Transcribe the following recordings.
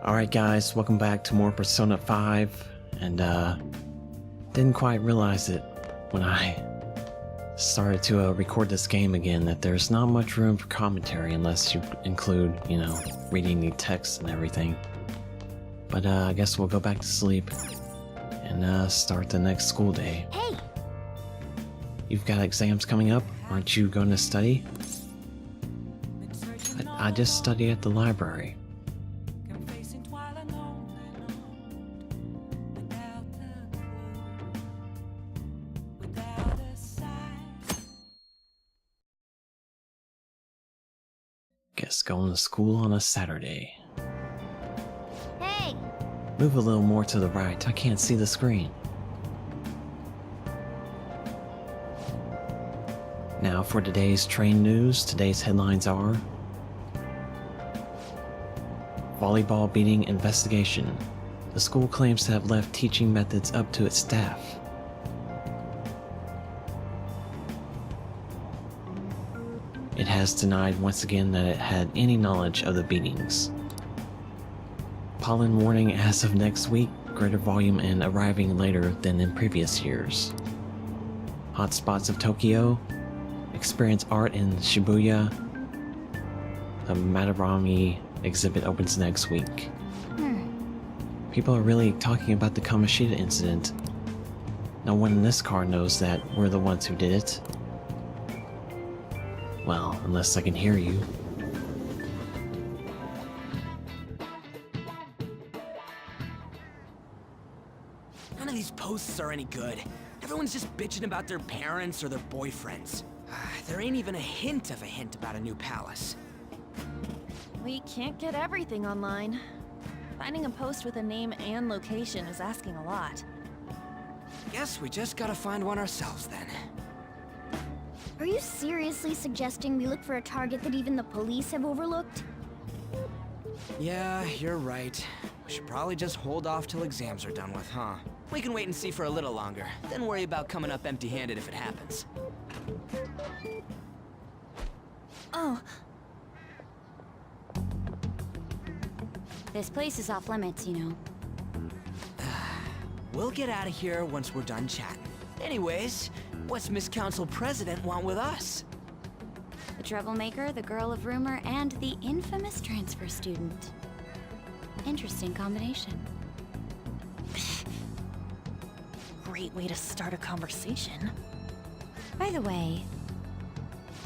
Alright guys, welcome back to more Persona 5, and didn't quite realize it when I started to record this game again that there's not much room for commentary unless you include, reading the text and everything. But I guess we'll go back to sleep and start the next school day. Hey! You've got exams coming up, aren't you going to study? I just study at the library. Guess going to school on a Saturday. Hey! Move a little more to the right, I can't see the screen. Now for today's train news, today's headlines are: volleyball beating investigation. The school claims to have left teaching methods up to its staff. It has denied once again that it had any knowledge of the beatings. Pollen warning as of next week, greater volume and arriving later than in previous years. Hotspots of Tokyo, experience art in Shibuya. The Madarami exhibit opens next week. People are really talking about the Kamoshida incident. No one in this car knows that we're the ones who did it. Well, unless I can hear you. None of these posts are any good. Everyone's just bitching about their parents or their boyfriends. There ain't even a hint about a new palace. We can't get everything online. Finding a post with a name and location is asking a lot. Guess we just gotta find one ourselves then. Are you seriously suggesting we look for a target that even the police have overlooked? Yeah, you're right. We should probably just hold off till exams are done with, huh? We can wait and see for a little longer, then worry about coming up empty-handed if it happens. Oh, This place is off limits, you know. We'll get out of here once we're done chatting. Anyways, what's Miss Council President want with us? The troublemaker, the girl of rumor, and the infamous transfer student. Interesting combination. great way to start a conversation. By the way,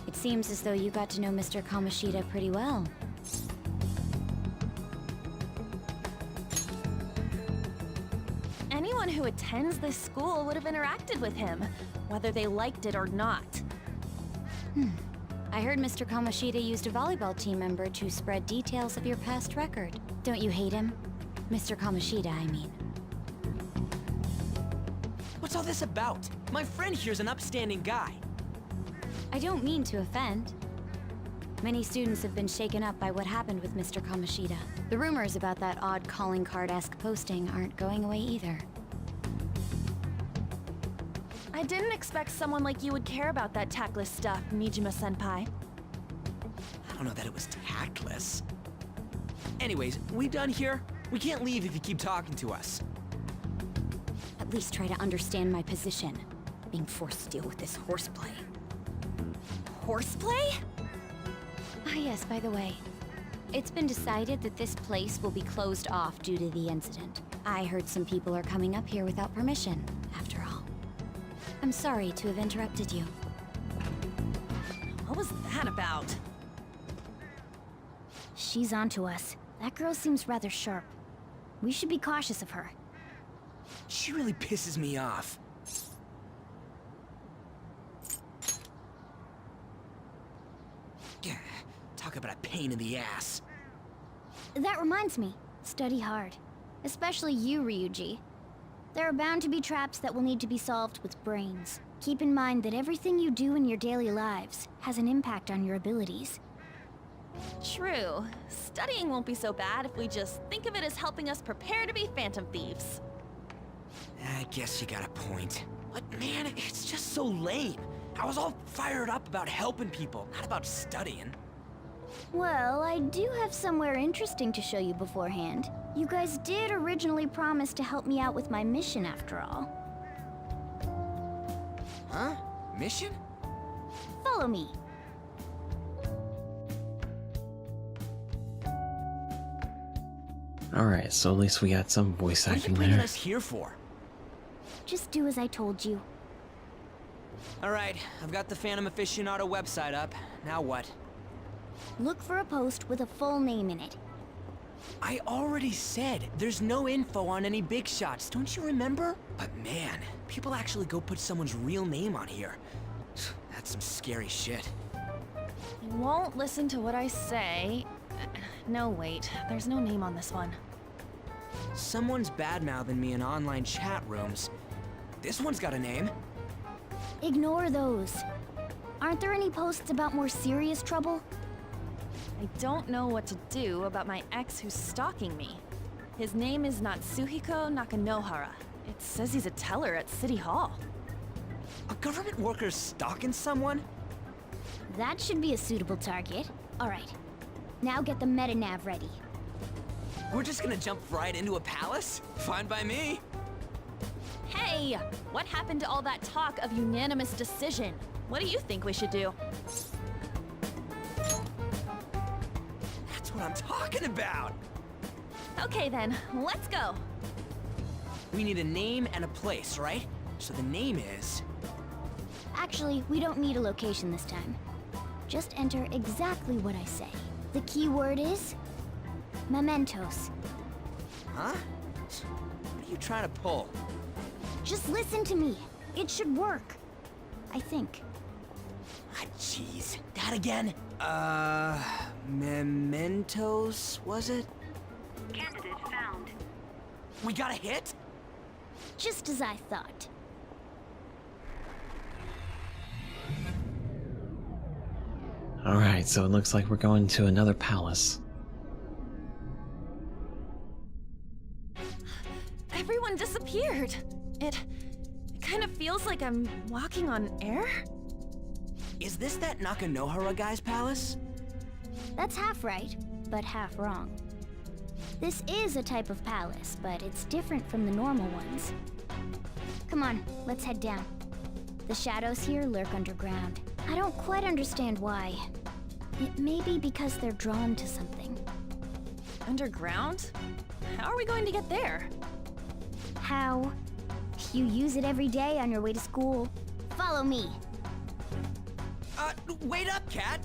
it seems as though you got to know Mr. Kamoshida pretty well. Anyone who attends this school would have interacted with him, whether they liked it or not. I heard Mr. Kamoshida used a volleyball team member to spread details of your past record. Don't you hate him? Mr. Kamoshida, I mean. What's all this about? My friend here's an upstanding guy. I don't mean to offend. Many students have been shaken up by what happened with Mr. Kamoshida. The rumors about that odd calling card-esque posting aren't going away either. I didn't expect someone like you would care about that tactless stuff, Nijima-senpai. I don't know that it was tactless. Anyways, we done here? We can't leave if you keep talking to us. At least try to understand my position. Being forced to deal with this horseplay. Horseplay? Ah yes, by the way. It's been decided that this place will be closed off due to the incident. I heard some people are coming up here without permission, after all. I'm sorry to have interrupted you. What was that about? She's onto us. That girl seems rather sharp. We should be cautious of her. She really pisses me off. Talk about a pain in the ass. That reminds me, study hard. Especially you, Ryuji. There are bound to be traps that will need to be solved with brains. Keep in mind that everything you do in your daily lives has an impact on your abilities. True. Studying won't be so bad if we just think of it as helping us prepare to be phantom thieves. I guess you got a point. But man, it's just so lame. I was all fired up about helping people, not about studying. Well, I do have somewhere interesting to show you beforehand. You guys did originally promise to help me out with my mission after all. Huh? Mission? Follow me. Alright, so at least we got some voice What are you acting bringing there. us here for? Just do as I told you. Alright, I've got the Phantom Aficionado website up. Now what? Look for a post with a full name in it. I already said there's no info on any big shots, don't you remember? But man, people actually go put someone's real name on here. That's some scary shit. You won't listen to what I say. No, wait. There's no name on this one. Someone's bad-mouthing me in online chat rooms. This one's got a name. Ignore those. Aren't there any posts about more serious trouble? I don't know what to do about my ex who's stalking me. His name is Natsuhiko Nakanohara. It says he's a teller at City Hall. A government worker stalking someone? That should be a suitable target. Alright. Now get the meta-nav ready. We're just gonna jump right into a palace? Fine by me. Hey! What happened to all that talk of unanimous decision? What do you think we should do? That's what I'm talking about. Okay then, let's go! We need a name and a place, right? So the name is... Actually, we don't need a location this time. Just enter exactly what I say. The keyword is... Mementos. Huh? What are you trying to pull? Just listen to me. It should work. I think. Ah, jeez. That again? Mementos, was it? Candidate found. We got a hit? Just as I thought. Alright, so it looks like we're going to another palace. Everyone disappeared. It kind of feels like I'm walking on air. Is this that Nakanohara guy's palace? That's half right, but half wrong. This is a type of palace, but it's different from the normal ones. Come on, let's head down. The shadows here lurk underground. I don't quite understand why. It may be because they're drawn to something. Underground? How are we going to get there? How? You use it every day on your way to school. Follow me. Wait up, Cat!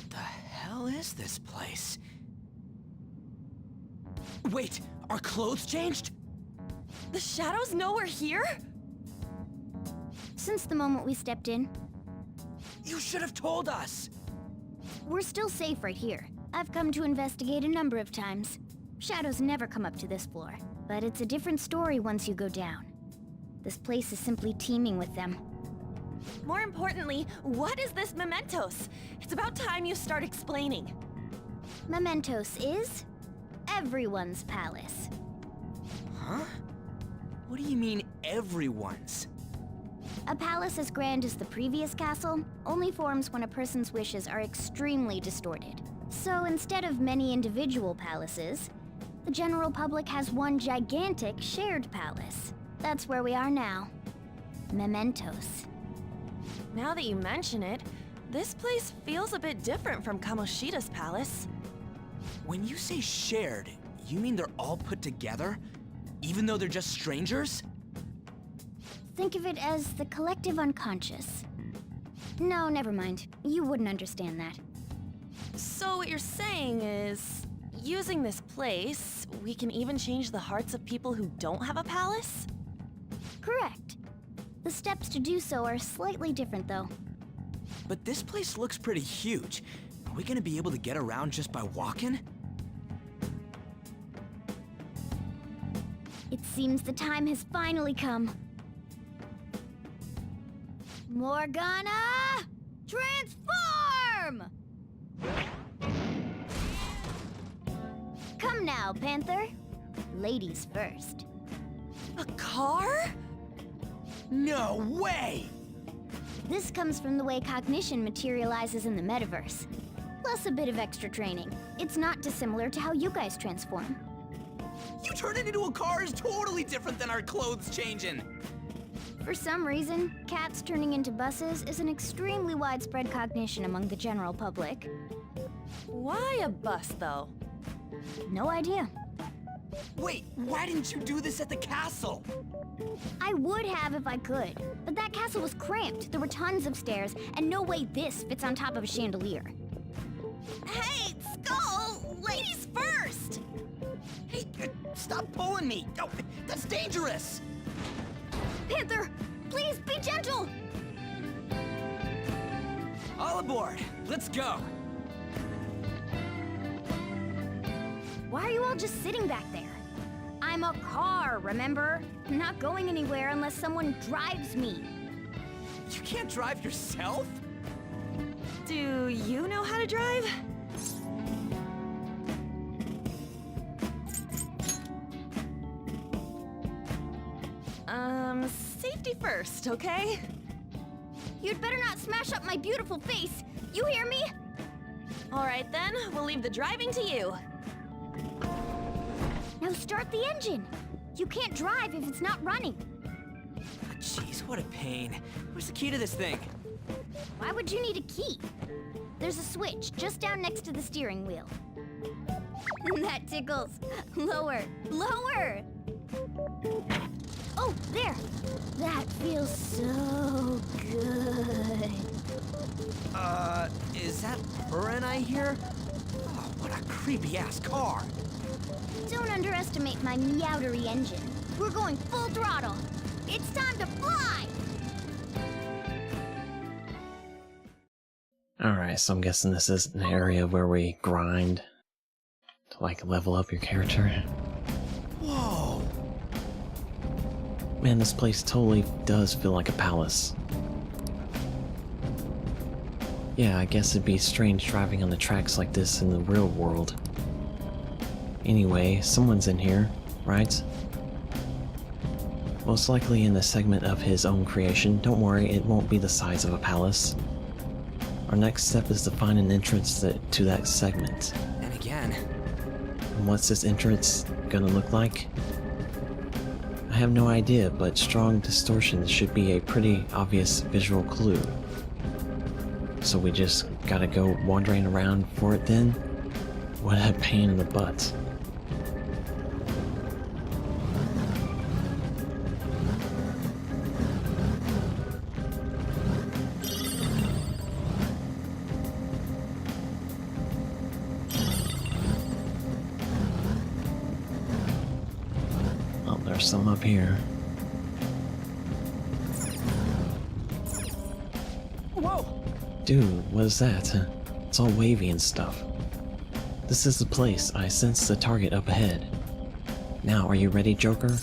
The hell is this place? Wait, our clothes changed? The shadows know we're here? Since the moment we stepped in, You should have told us! we're still safe right here. I've come to investigate a number of times. Shadows never come up to this floor, but it's a different story once you go down. This place is simply teeming with them. More importantly, what is this Mementos? It's about time you start explaining. Mementos is everyone's palace. Huh? What do you mean, everyone's? A palace as grand as the previous castle only forms when a person's wishes are extremely distorted. So instead of many individual palaces, the general public has one gigantic shared palace. That's where we are now. Mementos. Now that you mention it, this place feels a bit different from Kamoshida's palace. When you say shared, you mean they're all put together? Even though they're just strangers? Think of it as the collective unconscious. No, never mind. You wouldn't understand that. So what you're saying is, using this place, we can even change the hearts of people who don't have a palace? Correct. The steps to do so are slightly different, though. But this place looks pretty huge. Are we gonna be able to get around just by walking? It seems the time has finally come. Morgana! Transform! Come now, Panther. Ladies first. A car? No way! This comes from the way cognition materializes in the metaverse. Plus a bit of extra training. It's not dissimilar to how you guys transform. You turning into a car is totally different than our clothes changing. For some reason, cats turning into buses is an extremely widespread cognition among the general public. Why a bus, though? No idea. Wait, why didn't you do this at the castle? I would have if I could, but that castle was cramped. There were tons of stairs, and no way this fits on top of a chandelier. Hey, Skull! Ladies first! Hey, stop pulling me! Oh, that's dangerous! Panther, please be gentle! All aboard! Let's go! Why are you all just sitting back there? I'm a car, remember? I'm not going anywhere unless someone drives me. You can't drive yourself? Do you know how to drive? Safety first, okay? You'd better not smash up my beautiful face. You hear me? All right then, we'll leave the driving to you. Now start the engine. You can't drive if it's not running. Jeez, what a pain. Where's the key to this thing? Why would you need a key? There's a switch just down next to the steering wheel. That tickles. Lower, lower! Oh, there! That feels so good. Is that Urin I hear? Oh, what a creepy-ass car. Don't underestimate my meowdery engine. We're going full throttle. It's time to fly! Alright, so I'm guessing this is an area where we grind to like level up your character. Whoa! Man, this place totally does feel like a palace. Yeah, I guess it'd be strange driving on the tracks like this in the real world. Anyway, someone's in here, right? Most likely in a segment of his own creation. Don't worry, it won't be the size of a palace. Our next step is to find an entrance to that segment. And again. And what's this entrance gonna look like? I have no idea, but strong distortions should be a pretty obvious visual clue. So we just gotta go wandering around for it then? What a pain in the butt. Oh, there's some up here. Whoa! Dude, what is that? It's all wavy and stuff. This is the place. I sense the target up ahead. Now, are you ready, Joker?